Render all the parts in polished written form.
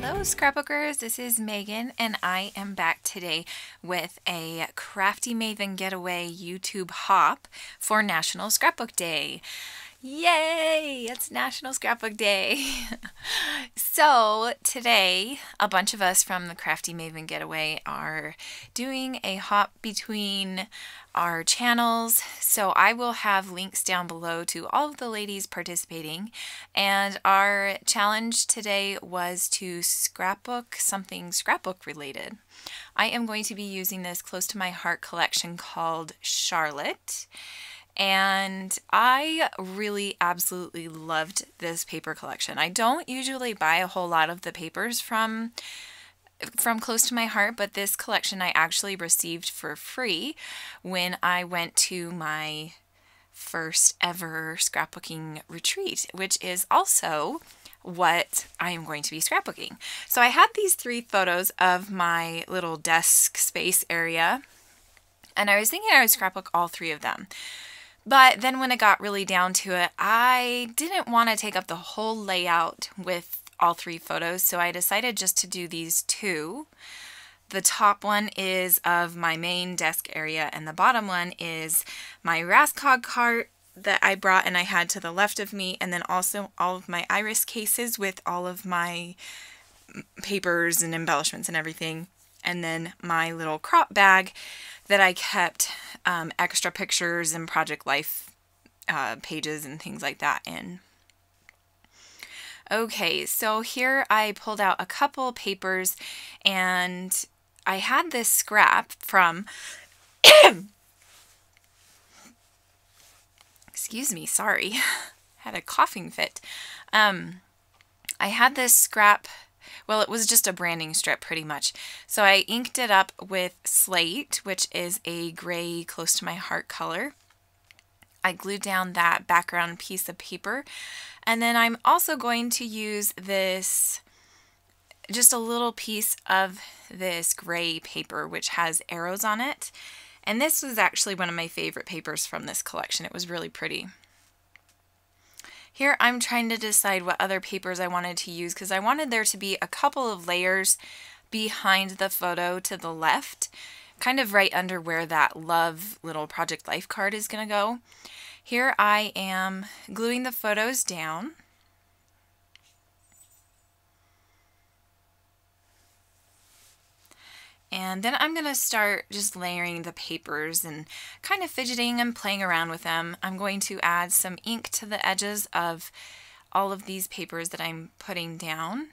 Hello scrapbookers, this is Megan and I am back today with a Crafty Maven Getaway YouTube hop for National Scrapbook Day. Yay! It's National Scrapbook Day. So today a bunch of us from the Crafty Maven Getaway are doing a hop between our channels, so I will have links down below to all of the ladies participating, and our challenge today was to scrapbook something scrapbook related. I am going to be using this close to my heart collection called Charlotte, and I really absolutely loved this paper collection. I don't usually buy a whole lot of the papers from close to my heart, but this collection I actually received for free when I went to my first ever scrapbooking retreat, which is also what I am going to be scrapbooking. So I had these 3 photos of my little desk space area, and I was thinking I would scrapbook all 3 of them. But then when it got really down to it, I didn't want to take up the whole layout with all 3 photos, so I decided just to do these 2. The top one is of my main desk area, and the bottom one is my Rascog cart that I brought and I had to the left of me, and then also all of my iris cases with all of my papers and embellishments and everything, and then my little crop bag that I kept extra pictures and Project Life pages and things like that in. Okay, so here I pulled out a couple papers, and I had this scrap from excuse me, sorry, had a coughing fit. I had this scrap, well, it was just a branding strip pretty much. So I inked it up with slate, which is a gray close to my heart color. I glued down that background piece of paper, and then I'm also going to use this, just a little piece of this gray paper which has arrows on it, and this was actually one of my favorite papers from this collection. It was really pretty. Here I'm trying to decide what other papers I wanted to use, because I wanted there to be a couple of layers behind the photo to the left, kind of right under where that love little Project Life card is going to go. Here I am gluing the photos down. And then I'm going to start just layering the papers and kind of fidgeting and playing around with them. I'm going to add some ink to the edges of all of these papers that I'm putting down.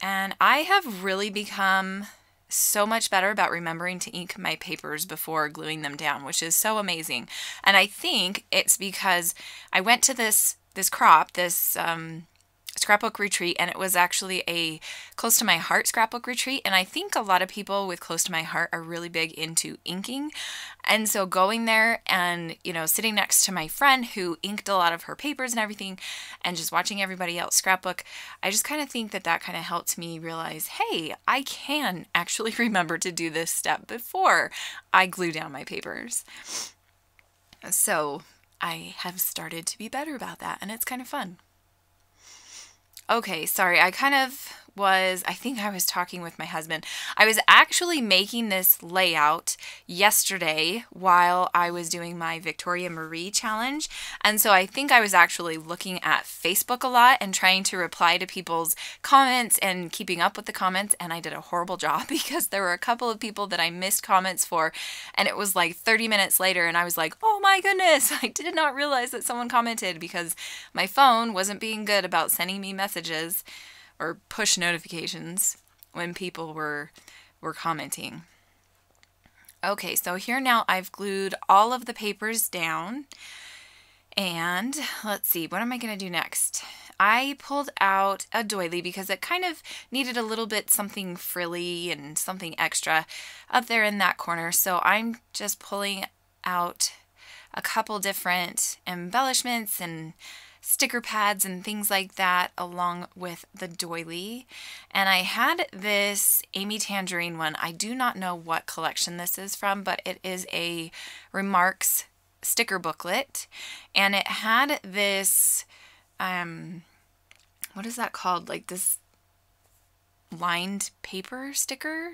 And I have really become so much better about remembering to ink my papers before gluing them down, which is so amazing. And I think it's because I went to this scrapbook retreat, and it was actually a close to my heart scrapbook retreat, and I think a lot of people with close to my heart are really big into inking. And so going there and, you know, sitting next to my friend who inked a lot of her papers and everything, and just watching everybody else scrapbook, I just kind of think that that kind of helped me realize, hey, I can actually remember to do this step before I glue down my papers. So I have started to be better about that, and it's kind of fun. Okay, sorry, I think I was talking with my husband. I was actually making this layout yesterday while I was doing my Victoria Marie challenge, and so I think I was actually looking at Facebook a lot and trying to reply to people's comments and keeping up with the comments, and I did a horrible job because there were a couple of people that I missed comments for, and it was like 30 minutes later, and I was like, oh my goodness, I did not realize that someone commented, because my phone wasn't being good about sending me messages or push notifications when people were commenting. Okay, so here now I've glued all of the papers down, and let's see, what am I going to do next? I pulled out a doily because it kind of needed a little bit something frilly and something extra up there in that corner, so I'm just pulling out a couple different embellishments and sticker pads and things like that along with the doily. And I had this Amy Tangerine one. I do not know what collection this is from, but it is a Remarks sticker booklet, and it had this what is that called, like this lined paper sticker.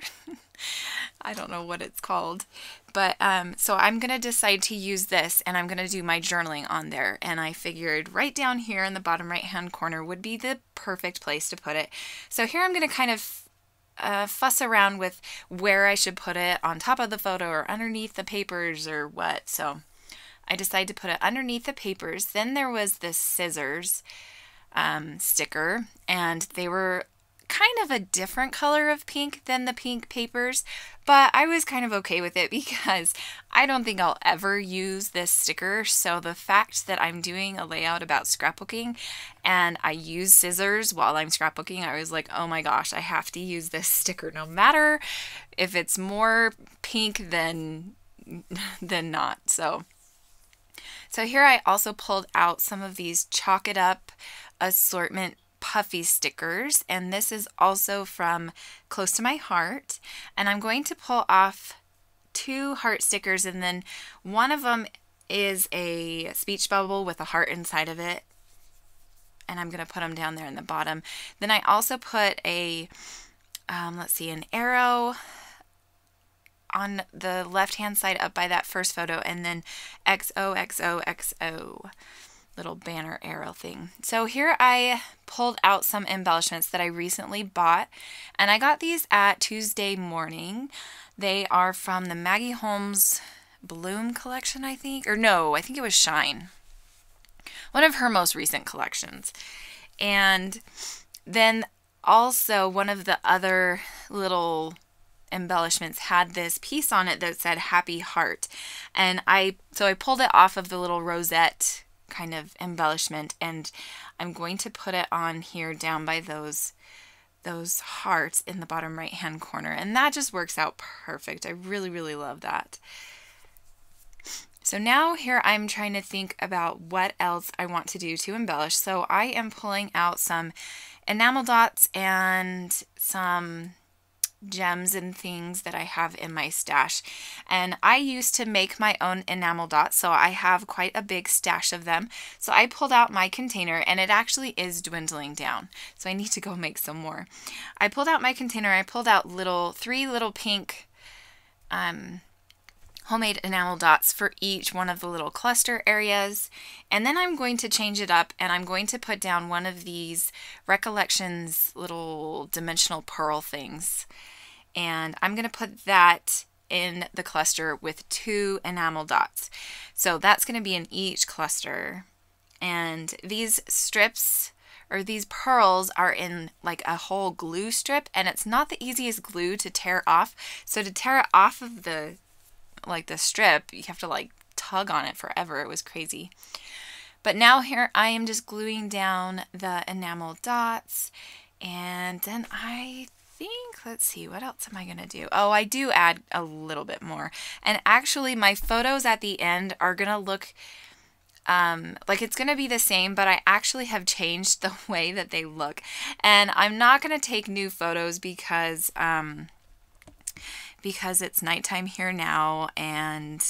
I don't know what it's called, but so I'm gonna decide to use this, and I'm gonna do my journaling on there, and I figured right down here in the bottom right hand corner would be the perfect place to put it. So here I'm gonna kind of fuss around with where I should put it, on top of the photo or underneath the papers or what. So I decided to put it underneath the papers. Then there was this scissors sticker, and they were kind of a different color of pink than the pink papers, but I was kind of okay with it because I don't think I'll ever use this sticker. So the fact that I'm doing a layout about scrapbooking and I use scissors while I'm scrapbooking, I was like, oh my gosh, I have to use this sticker no matter if it's more pink than not. So here I also pulled out some of these Chalk It Up assortment puffy stickers, and this is also from Close to My Heart, and I'm going to pull off 2 heart stickers, and then one of them is a speech bubble with a heart inside of it, and I'm going to put them down there in the bottom. Then I also put a let's see, an arrow on the left hand side up by that first photo, and then XOXOXO little banner arrow thing. So here I pulled out some embellishments that I recently bought, and I got these at Tuesday Morning. They are from the Maggie Holmes Bloom collection, I think, or no, I think it was Shine, one of her most recent collections. And then also one of the other little embellishments had this piece on it that said Happy Heart, and so I pulled it off of the little rosette kind of embellishment, and I'm going to put it on here down by those hearts in the bottom right hand corner, and that just works out perfect. I really love that. So now here I'm trying to think about what else I want to do to embellish. So I am pulling out some enamel dots and some gems and things that I have in my stash, and I used to make my own enamel dots, so I have quite a big stash of them. So I pulled out my container, and it actually is dwindling down, so I need to go make some more. I pulled out my container. I pulled out 3 little pink homemade enamel dots for each one of the little cluster areas, and then I'm going to change it up, and I'm going to put down one of these Recollections little dimensional pearl things, and I'm going to put that in the cluster with 2 enamel dots. So that's going to be in each cluster, and these strips or these pearls are in like a whole glue strip, and it's not the easiest glue to tear off. So to tear it off of the strip, you have to like tug on it forever. It was crazy. But now here I am just gluing down the enamel dots, and then I think, let's see, what else am I gonna do? Oh, I do add a little bit more, and actually my photos at the end are gonna look like it's gonna be the same, but I actually have changed the way that they look, and I'm not gonna take new photos because it's nighttime here now, and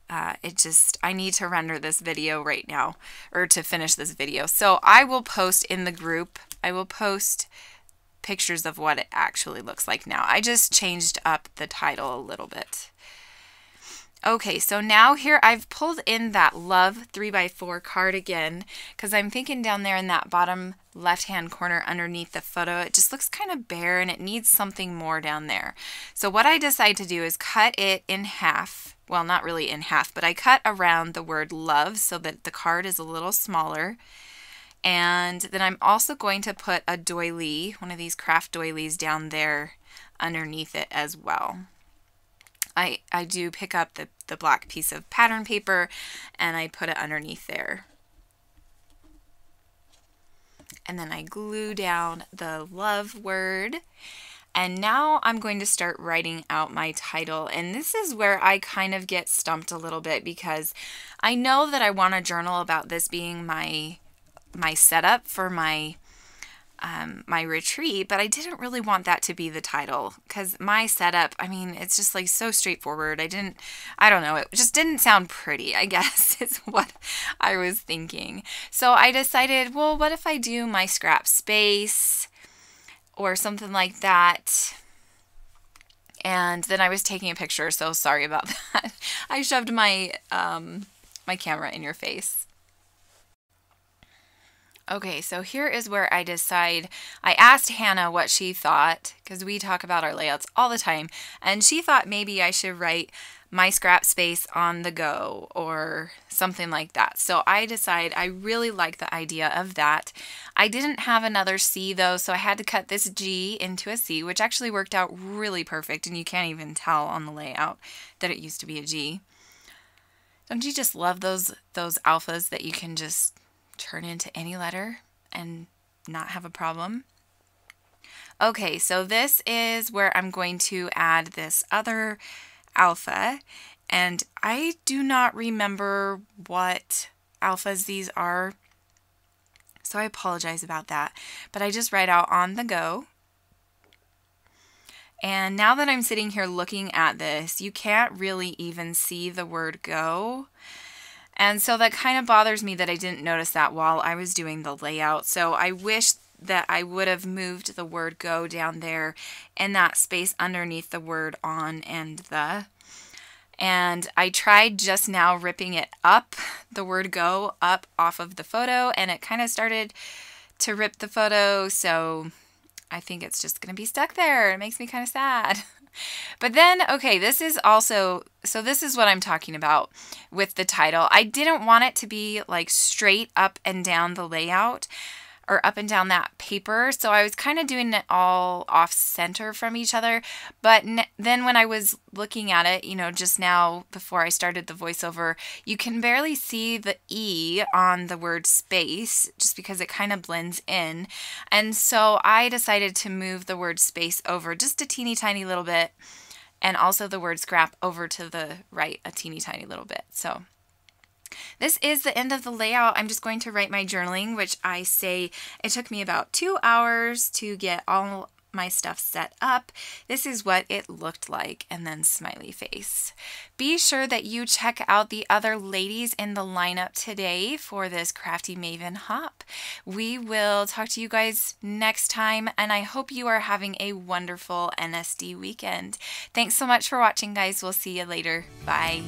I need to render this video right now, or to finish this video. So I will post in the group, I will post pictures of what it actually looks like now. I just changed up the title a little bit. Okay, so now here I've pulled in that Love 3x4 card again, because I'm thinking down there in that bottom left-hand corner underneath the photo, it just looks kind of bare and it needs something more down there. So what I decided to do is cut it in half. Well, not really in half, but I cut around the word love so that the card is a little smaller. And then I'm also going to put a doily, one of these craft doilies, down there underneath it as well. I do pick up the black piece of pattern paper and I put it underneath there. And then I glue down the love word. And now I'm going to start writing out my title. And this is where I kind of get stumped a little bit, because I know that I want to journal about this being my setup for my my retreat, but I didn't really want that to be the title, because my setup, I mean, it's just like so straightforward. I don't know, it just didn't sound pretty, I guess is what I was thinking. So I decided, well, what if I do my scrap space, or something like that. And then I was taking a picture, so sorry about that. I shoved my my camera in your face. Okay, so here is where I decide. I asked Hannah what she thought, because we talk about our layouts all the time, and she thought maybe I should write my scrap space on the go or something like that. So I decide I really like the idea of that. I didn't have another C though, so I had to cut this G into a C, which actually worked out really perfect, and you can't even tell on the layout that it used to be a G. Don't you just love those alphas that you can just turn into any letter and not have a problem? Okay, so this is where I'm going to add this other alpha, and I do not remember what alphas these are, so I apologize about that, but I just write out on the go. And now that I'm sitting here looking at this, you can't really even see the word go, and so that kind of bothers me that I didn't notice that while I was doing the layout. So I wish that I would have moved the word go down there in that space underneath the word on and the. And I tried just now ripping it up, the word go up off of the photo, and it kind of started to rip the photo, so I think it's just going to be stuck there. It makes me kind of sad. But then, okay, this is also, so this is what I'm talking about with the title. I didn't want it to be like straight up and down the layout or up and down that paper. So I was kind of doing it all off center from each other. But then when I was looking at it, you know, just now before I started the voiceover, you can barely see the E on the word space just because it kind of blends in. And so I decided to move the word space over just a teeny tiny little bit, and also the word scrap over to the right a teeny tiny little bit. So this is the end of the layout. I'm just going to write my journaling, which I say it took me about 2 hours to get all my stuff set up. This is what it looked like, and then smiley face. Be sure that you check out the other ladies in the lineup today for this Crafty Maven hop. We will talk to you guys next time, and I hope you are having a wonderful NSD weekend. Thanks so much for watching, guys. We'll see you later. Bye.